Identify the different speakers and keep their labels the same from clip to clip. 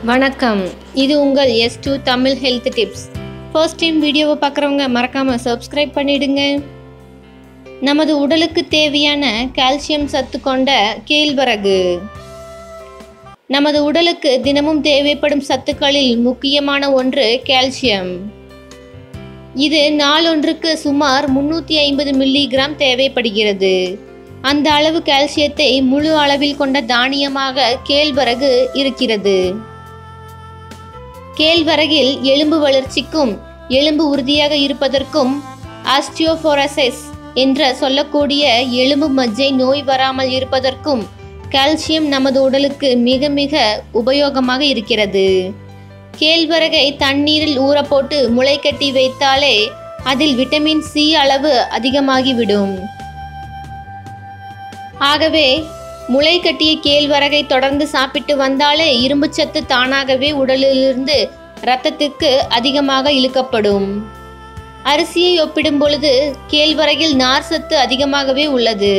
Speaker 1: வணக்கம், இது உங்கள் S2 Tamil health tips. First time வீடியோவை பார்க்குறவங்க மறக்காமல் சப்ஸ்கிரைப் பண்ணிடுங்க. நமது உடலுக்கு தேவையான கால்சியம் சத்து கொண்ட கேழ்வரகு. நமது உடலுக்கு தினமும் தேவைப்படும் சத்துக்களில் முக்கியமான ஒன்று கால்சியம். இது நாளொன்றுக்கு சுமார் 350 மில்லிகிராம் தேவைப்படுகிறது. அந்த அளவு கால்சியத்தை முழு அளவில் கொண்ட தானியமாக கேழ்வரகு இருக்கிறது. கேழ்வரகில் எலும்பு வளர்ச்சிக்கும் எலும்பு உறுதியாக இருப்பதற்கும் ஆஸ்டியோபோரோசிஸ் என்ற சொல்லக்கூடிய எலும்பு மஜ்ஜை நோய் வராமல் இருப்பதற்கும் கால்சியம் நமது உடலுக்கு மிக மிக உபயோகமாக இருக்கிறது. கேழ்வரகை தண்ணீரில் ஊற போட்டு முளை கட்டி வைத்தாலே அதில் விட்டமின் சி அளவு அதிகமாகிவிடும். ஆகவே முளை கட்டிய கேழ்வரகை தொடர்ந்து சாப்பிட்டு வந்தாலே இரும்புச்சத்து தானாகவே உடலிலிருந்து இரத்தத்துக்கு அதிகமாக இழுக்கப்படும். அரிசியை ஒப்பிடும் பொழுது கேழ்வரகில் நார் சத்து அதிகமாகவே உள்ளது.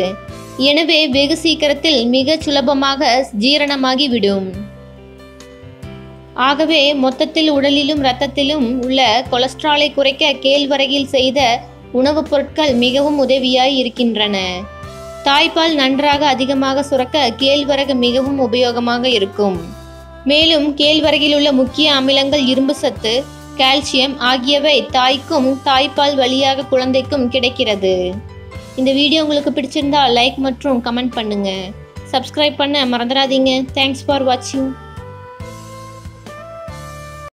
Speaker 1: எனவே வெகு சீக்கிரத்தில் மிக சுலபமாக ஜீரணமாகிவிடும். ஆகவே மொத்தத்தில் உடலிலும் இரத்தத்திலும் உள்ள கொலஸ்ட்ராலை குறைக்க கேழ்வரகில் செய்த உணவுப் பொருட்கள் மிகவும் உதவியாய் இருக்கின்றன. தாய்ப்பால் நன்றாக அதிகமாக சுரக்க கேழ்வரகு மிகவும் உபயோகமாக இருக்கும். மேலும் கேழ்வரகில் உள்ள முக்கிய அமிலங்கள் இரும்பு சத்து, கால்சியம் ஆகியவை தாய்க்கும் தாய்ப்பால் வழியாக குழந்தைக்கும் கிடைக்கிறது. இந்த வீடியோ உங்களுக்கு பிடிச்சிருந்தா லைக் மற்றும் கமெண்ட் பண்ணுங்க. சப்ஸ்கிரைப் பண்ண மறந்துடாதீங்க. தேங்க்ஸ் ஃபார் வாட்சிங்.